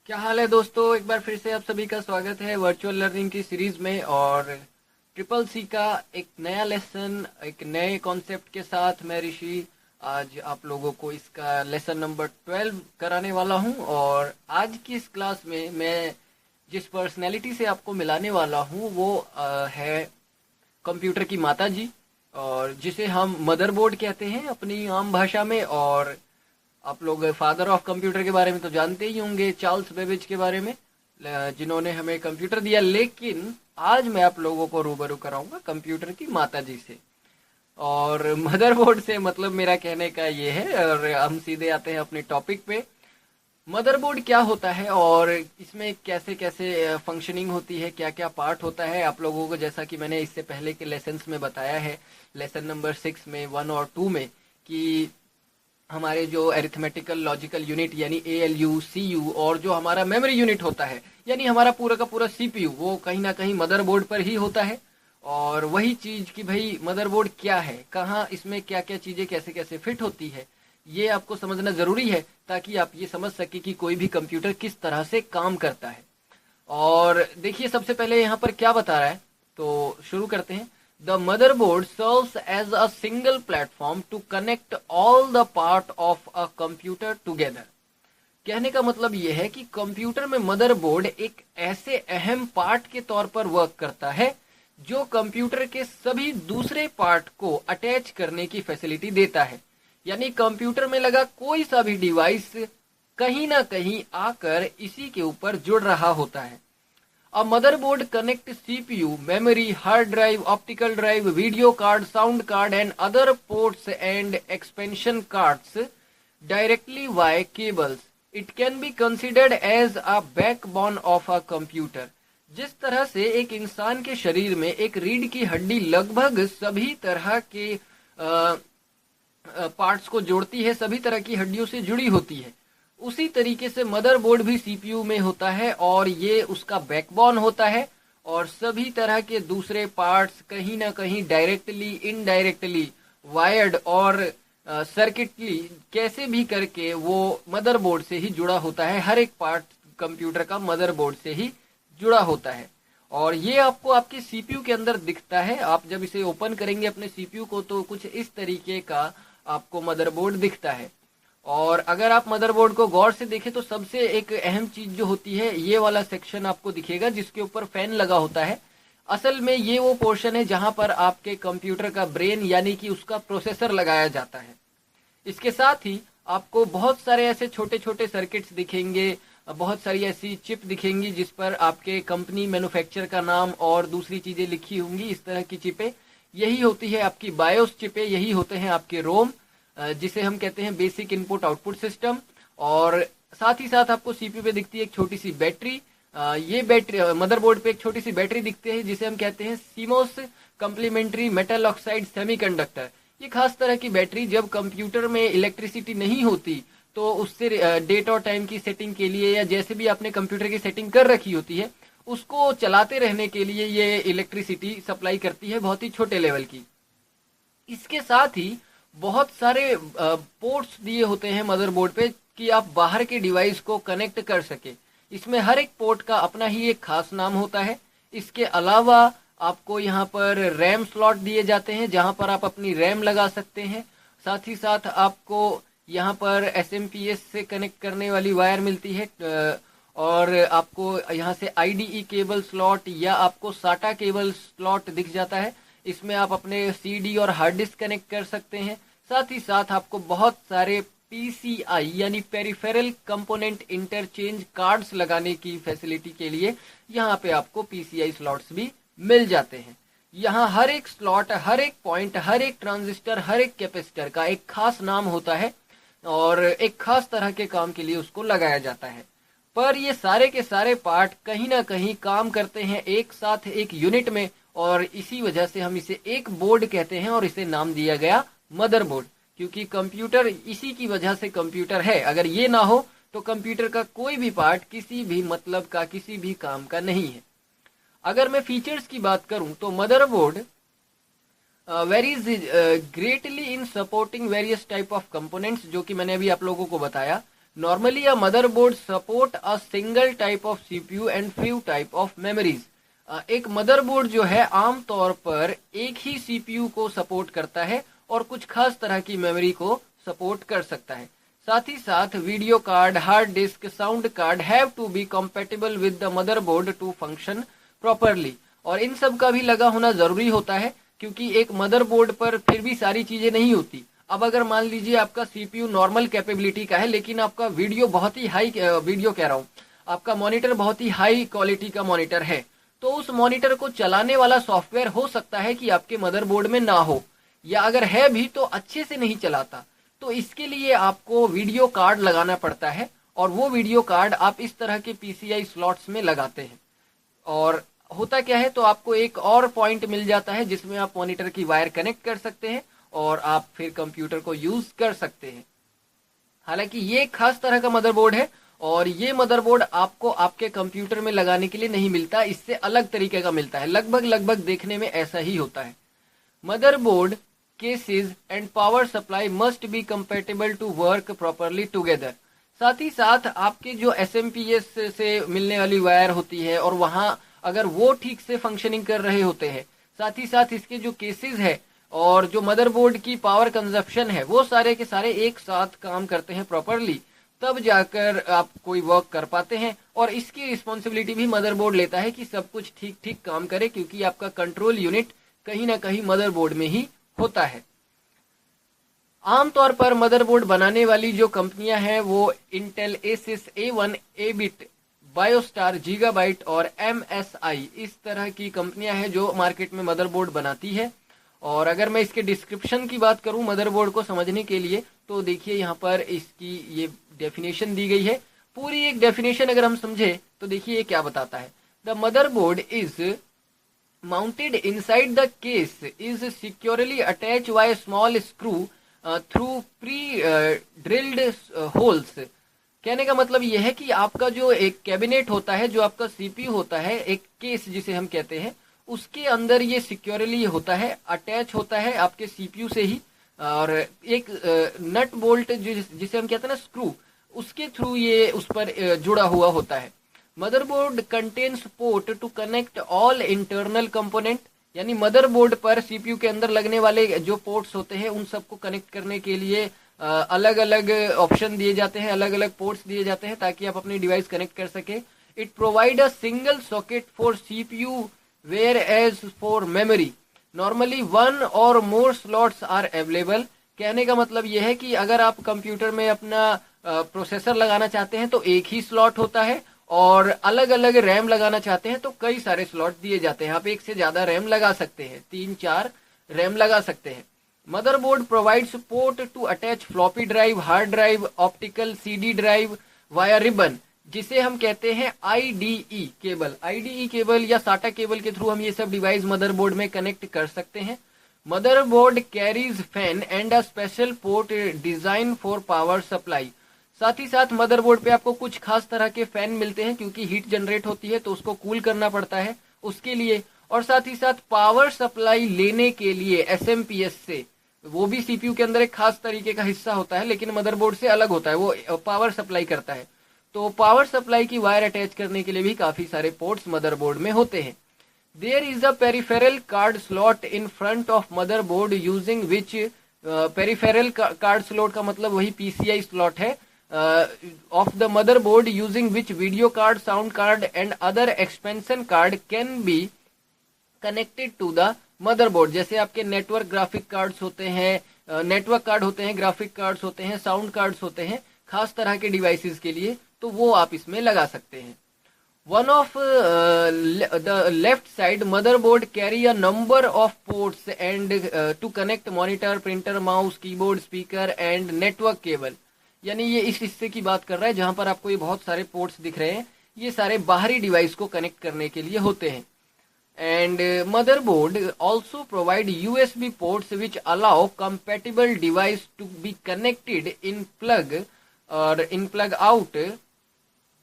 क्या हाल है दोस्तों। एक बार फिर से आप सभी का स्वागत है वर्चुअल लर्निंग की सीरीज में। और ट्रिपल सी का एक नया लेसन, एक नए कॉन्सेप्ट के साथ मैं ऋषि आज आप लोगों को इसका लेसन नंबर 12 कराने वाला हूं। और आज की इस क्लास में मैं जिस पर्सनैलिटी से आपको मिलाने वाला हूं वो है कंप्यूटर की माता जी, और जिसे हम मदरबोर्ड कहते हैं अपनी आम भाषा में। और आप लोग फादर ऑफ कंप्यूटर के बारे में तो जानते ही होंगे, चार्ल्स बेबेज के बारे में, जिन्होंने हमें कंप्यूटर दिया। लेकिन आज मैं आप लोगों को रूबरू कराऊंगा कंप्यूटर की माता जी से। और मदरबोर्ड से मतलब मेरा कहने का ये है, और हम सीधे आते हैं अपने टॉपिक पे। मदरबोर्ड क्या होता है और इसमें कैसे कैसे फंक्शनिंग होती है, क्या क्या पार्ट होता है, आप लोगों को जैसा कि मैंने इससे पहले के लेसन्स में बताया है, लेसन नंबर 6 में 1 और 2 में, कि हमारे जो अरिथमेटिकल लॉजिकल यूनिट यानी ALU CU और जो हमारा मेमोरी यूनिट होता है यानी हमारा पूरा का पूरा CPU, वो कहीं ना कहीं मदरबोर्ड पर ही होता है। और वही चीज कि भाई मदरबोर्ड क्या है, कहाँ इसमें क्या क्या चीजें कैसे कैसे फिट होती है, ये आपको समझना जरूरी है ताकि आप ये समझ सके कि कोई भी कंप्यूटर किस तरह से काम करता है। और देखिए सबसे पहले यहाँ पर क्या बता रहा है, तो शुरू करते हैं। The motherboard serves as a single platform to connect all the part of a computer together. कहने का मतलब यह है कि कंप्यूटर में मदरबोर्ड एक ऐसे अहम पार्ट के तौर पर वर्क करता है जो कंप्यूटर के सभी दूसरे पार्ट को अटैच करने की फैसिलिटी देता है। यानी कंप्यूटर में लगा कोई सा भी डिवाइस कहीं ना कहीं आकर इसी के ऊपर जुड़ रहा होता है। A motherboard connects CPU, memory, hard drive, optical drive, video card, sound card and other ports and expansion cards directly via cables. It can be considered as a backbone of a computer. जिस तरह से एक इंसान के शरीर में एक रीढ़ की हड्डी लगभग सभी तरह के पार्ट्स को जोड़ती है, सभी तरह की हड्डियों से जुड़ी होती है, उसी तरीके से मदरबोर्ड भी CPU में होता है और ये उसका बैकबोन होता है। और सभी तरह के दूसरे पार्ट्स कहीं ना कहीं डायरेक्टली इनडायरेक्टली वायर्ड और सर्किटली कैसे भी करके वो मदरबोर्ड से ही जुड़ा होता है। हर एक पार्ट कंप्यूटर का मदरबोर्ड से ही जुड़ा होता है। और ये आपको आपके CPU के अंदर दिखता है। आप जब इसे ओपन करेंगे अपने CPU को तो कुछ इस तरीके का आपको मदरबोर्ड दिखता है। और अगर आप मदरबोर्ड को गौर से देखें तो सबसे एक अहम चीज जो होती है, ये वाला सेक्शन आपको दिखेगा जिसके ऊपर फैन लगा होता है। असल में ये वो पोर्शन है जहां पर आपके कंप्यूटर का ब्रेन यानी कि उसका प्रोसेसर लगाया जाता है। इसके साथ ही आपको बहुत सारे ऐसे छोटे छोटे सर्किट्स दिखेंगे, बहुत सारी ऐसी चिप दिखेंगी जिस पर आपके कंपनी मैन्युफैक्चर का नाम और दूसरी चीजें लिखी होंगी। इस तरह की चिपें यही होती है आपकी बायोस चिपें, यही होते हैं आपके रोम, जिसे हम कहते हैं बेसिक इनपुट आउटपुट सिस्टम। और साथ ही साथ आपको CPU पे दिखती है एक छोटी सी बैटरी। ये बैटरी मदरबोर्ड पे एक छोटी सी बैटरी दिखती है जिसे हम कहते हैं CMOS complementary metal oxide semiconductor. ये खास तरह की बैटरी जब कंप्यूटर में इलेक्ट्रिसिटी नहीं होती तो उससे डेट और टाइम की सेटिंग के लिए या जैसे भी आपने कंप्यूटर की सेटिंग कर रखी होती है उसको चलाते रहने के लिए ये इलेक्ट्रिसिटी सप्लाई करती है, बहुत ही छोटे लेवल की। इसके साथ ही बहुत सारे पोर्ट्स दिए होते हैं मदरबोर्ड पे कि आप बाहर के डिवाइस को कनेक्ट कर सके। इसमें हर एक पोर्ट का अपना ही एक खास नाम होता है। इसके अलावा आपको यहाँ पर रैम स्लॉट दिए जाते हैं जहां पर आप अपनी रैम लगा सकते हैं। साथ ही साथ आपको यहाँ पर SMPS से कनेक्ट करने वाली वायर मिलती है, और आपको यहाँ से IDE केबल स्लॉट या आपको SATA केबल स्लॉट दिख जाता है। इसमें आप अपने CD और हार्ड डिस्क कनेक्ट कर सकते हैं। साथ ही साथ आपको बहुत सारे PCI यानी पेरिफेरल कंपोनेंट इंटरचेंज कार्ड्स लगाने की फैसिलिटी के लिए यहाँ पे आपको PCI स्लॉट्स भी मिल जाते हैं। यहाँ हर एक स्लॉट, हर एक पॉइंट, हर एक ट्रांजिस्टर, हर एक कैपेसिटर का एक खास नाम होता है और एक खास तरह के काम के लिए उसको लगाया जाता है। पर ये सारे के सारे पार्ट कहीं ना कहीं काम करते हैं एक साथ एक यूनिट में, और इसी वजह से हम इसे एक बोर्ड कहते हैं और इसे नाम दिया गया मदरबोर्ड। क्योंकि कंप्यूटर इसी की वजह से कंप्यूटर है। अगर ये ना हो तो कंप्यूटर का कोई भी पार्ट किसी भी मतलब का, किसी भी काम का नहीं है। अगर मैं फीचर्स की बात करूं तो motherboard varies greatly in supporting various type of components, जो कि मैंने अभी आप लोगों को बताया। Normally a motherboard support a single type of CPU and few type of memories. एक मदरबोर्ड जो है आमतौर पर एक ही सीपीयू को सपोर्ट करता है और कुछ खास तरह की मेमोरी को सपोर्ट कर सकता है। साथ ही साथ video card, hard disk, sound card have to be compatible with the motherboard to function properly. और इन सब का भी लगा होना जरूरी होता है, क्योंकि एक मदरबोर्ड पर फिर भी सारी चीजें नहीं होती। अब अगर मान लीजिए आपका सीपीयू नॉर्मल कैपेबिलिटी का है, लेकिन आपका वीडियो बहुत ही हाई, वीडियो कह रहा हूँ, आपका मॉनिटर बहुत ही हाई क्वालिटी का मॉनिटर है, तो उस मॉनिटर को चलाने वाला सॉफ्टवेयर हो सकता है कि आपके मदरबोर्ड में ना हो, या अगर है भी तो अच्छे से नहीं चलाता। तो इसके लिए आपको वीडियो कार्ड लगाना पड़ता है, और वो वीडियो कार्ड आप इस तरह के पीसीआई स्लॉट्स में लगाते हैं। और होता क्या है, तो आपको एक और पॉइंट मिल जाता है जिसमें आप मॉनिटर की वायर कनेक्ट कर सकते हैं और आप फिर कंप्यूटर को यूज कर सकते हैं। हालांकि ये खास तरह का मदरबोर्ड है, और ये मदरबोर्ड आपको आपके कंप्यूटर में लगाने के लिए नहीं मिलता, इससे अलग तरीके का मिलता है। लगभग देखने में ऐसा ही होता है। Motherboard cases and power supply must be compatible to work properly together. साथ ही साथ आपके जो एसएमपीएस से मिलने वाली वायर होती है, और वहां अगर वो ठीक से फंक्शनिंग कर रहे होते हैं, साथ ही साथ इसके जो केसेस है और जो मदरबोर्ड की पावर कंजप्शन है, वो सारे के सारे एक साथ काम करते हैं प्रॉपरली, तब जाकर आप कोई वर्क कर पाते हैं। और इसकी रिस्पॉन्सिबिलिटी भी मदरबोर्ड लेता है कि सब कुछ ठीक काम करे, क्योंकि आपका कंट्रोल यूनिट कहीं ना कहीं मदरबोर्ड में ही होता है। आमतौर पर मदरबोर्ड बनाने वाली जो कंपनियां हैं वो इंटेल, एसिस, A1, एबिट, बायोस्टार, गीगाबाइट और MSI, इस तरह की कंपनियां हैं जो मार्केट में मदरबोर्ड बनाती है। और अगर मैं इसके डिस्क्रिप्शन की बात करूं मदरबोर्ड को समझने के लिए, तो देखिए यहाँ पर इसकी ये डेफिनेशन दी गई है। पूरी एक डेफिनेशन अगर हम समझे तो देखिए ये क्या बताता है। The motherboard is mounted inside the case is securely attached by a small screw through pre-drilled holes। कहने का मतलब यह है कि आपका जो एक कैबिनेट होता है, जो आपका सीपीयू होता है, एक केस जिसे हम कहते हैं, उसके अंदर ये सिक्योरली होता है, अटैच होता है आपके सीपीयू से ही। और एक नट बोल्ट जिसे हम कहते हैं ना स्क्रू, उसके थ्रू ये उस पर जुड़ा हुआ होता है। Motherboard contains port to connect all internal component, यानी मदरबोर्ड पर सीपीयू के अंदर लगने वाले जो पोर्ट्स होते हैं उन सबको कनेक्ट करने के लिए अलग अलग ऑप्शन दिए जाते हैं, अलग अलग पोर्ट्स दिए जाते हैं ताकि आप अपनी डिवाइस कनेक्ट कर सके। It provide a single socket for CPU where as for memory normally one or more slots are available. कहने का मतलब यह है कि अगर आप कंप्यूटर में अपना प्रोसेसर लगाना चाहते हैं तो एक ही स्लॉट होता है, और अलग अलग रैम लगाना चाहते हैं तो कई सारे स्लॉट दिए जाते हैं। आप एक से ज्यादा रैम लगा सकते हैं, 3-4 रैम लगा सकते हैं। Motherboard provide support to attach floppy drive, hard drive, optical CD drive via ribbon, जिसे हम कहते हैं आईडीई केबल। आईडीई केबल या साटा केबल के थ्रू हम ये सब डिवाइस मदरबोर्ड में कनेक्ट कर सकते हैं। Motherboard carries fan and a special port design for power supply. साथ ही साथ मदरबोर्ड पे आपको कुछ खास तरह के फैन मिलते हैं, क्योंकि हीट जनरेट होती है तो उसको कूल करना पड़ता है उसके लिए। और साथ ही साथ पावर सप्लाई लेने के लिए एसएमपीएस से, वो भी सीपीयू के अंदर एक खास तरीके का हिस्सा होता है, लेकिन मदरबोर्ड से अलग होता है, वो पावर सप्लाई करता है। तो पावर सप्लाई की वायर अटैच करने के लिए भी काफी सारे पोर्ट्स मदरबोर्ड में होते हैं। There is a peripheral card slot in front of motherboard using which, peripheral card slot का मतलब वही पीसीआई स्लॉट है, of the motherboard using which video card, sound card and other expansion card can be connected to the motherboard। जैसे आपके network graphic cards होते हैं, network card होते हैं, ग्राफिक कार्ड्स होते हैं, साउंड कार्ड्स होते हैं खास तरह के डिवाइसेस के लिए, तो वो आप इसमें लगा सकते हैं। One of the left side motherboard carry a number of ports and to connect monitor, printer, mouse, keyboard, speaker and network cable। यानी ये इस हिस्से की बात कर रहा है जहां पर आपको ये बहुत सारे पोर्ट्स दिख रहे हैं, ये सारे बाहरी डिवाइस को कनेक्ट करने के लिए होते हैं। And motherboard also provide USB ports which allow compatible device to be connected in plug और in plug out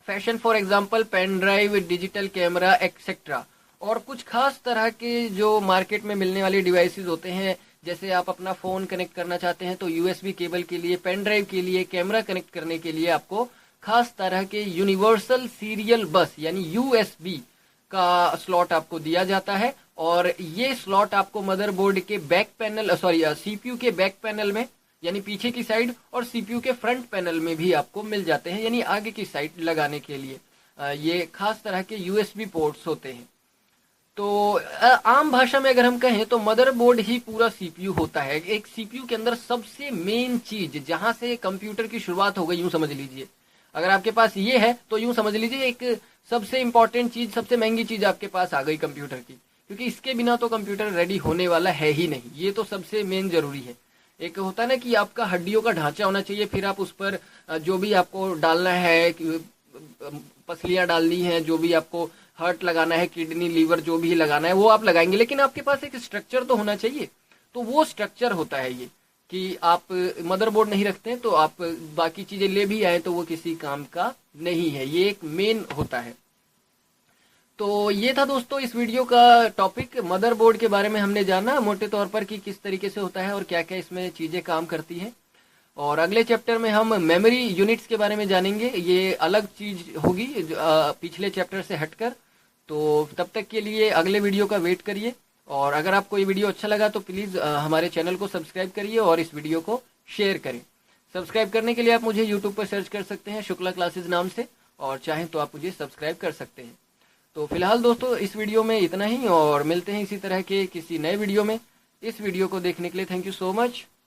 fashion, for example pen drive, digital camera etcetera. और कुछ खास तरह के जो मार्केट में मिलने वाले डिवाइसेस होते हैं, जैसे आप अपना फ़ोन कनेक्ट करना चाहते हैं तो यूएसबी केबल के लिए, पेन ड्राइव के लिए, कैमरा कनेक्ट करने के लिए आपको खास तरह के यूनिवर्सल सीरियल बस यानी यूएसबी का स्लॉट आपको दिया जाता है। और ये स्लॉट आपको मदरबोर्ड के बैक पैनल सीपीयू के बैक पैनल में यानी पीछे की साइड और सीपीयू के फ्रंट पैनल में भी आपको मिल जाते हैं यानी आगे की साइड लगाने के लिए। ये खास तरह के यूएसबी पोर्ट्स होते हैं। तो आम भाषा में अगर हम कहें तो मदरबोर्ड ही पूरा सीपीयू होता है। एक सीपीयू के अंदर सबसे मेन चीज जहां से कंप्यूटर की शुरुआत हो गई, यूं समझ लीजिए, अगर आपके पास ये है तो यूं समझ लीजिए एक सबसे इंपॉर्टेंट चीज, सबसे महंगी चीज आपके पास आ गई कंप्यूटर की, क्योंकि इसके बिना तो कंप्यूटर रेडी होने वाला है ही नहीं। ये तो सबसे मेन जरूरी है। एक होता है ना कि आपका हड्डियों का ढांचा होना चाहिए, फिर आप उस पर जो भी आपको डालना है, पसलियां डालनी है, जो भी आपको हार्ट लगाना है, किडनी, लीवर जो भी लगाना है वो आप लगाएंगे, लेकिन आपके पास एक स्ट्रक्चर तो होना चाहिए। तो वो स्ट्रक्चर होता है ये कि आप मदरबोर्ड नहीं रखते हैं तो आप बाकी चीजें ले भी आए तो वो किसी काम का नहीं है। ये एक मेन होता है। तो ये था दोस्तों इस वीडियो का टॉपिक। मदरबोर्ड के बारे में हमने जाना मोटे तौर पर कि किस तरीके से होता है और क्या क्या इसमें चीजें काम करती हैं। और अगले चैप्टर में हम मेमोरी यूनिट्स के बारे में जानेंगे। ये अलग चीज होगी पिछले चैप्टर से हटकर। तो तब तक के लिए अगले वीडियो का वेट करिए। और अगर आपको ये वीडियो अच्छा लगा तो प्लीज हमारे चैनल को सब्सक्राइब करिए और इस वीडियो को शेयर करें। सब्सक्राइब करने के लिए आप मुझे यूट्यूब पर सर्च कर सकते हैं शुक्ला क्लासेज नाम से, और चाहें तो आप मुझे सब्सक्राइब कर सकते हैं। तो फिलहाल दोस्तों इस वीडियो में इतना ही, और मिलते हैं इसी तरह के किसी नए वीडियो में। इस वीडियो को देखने के लिए थैंक यू सो मच।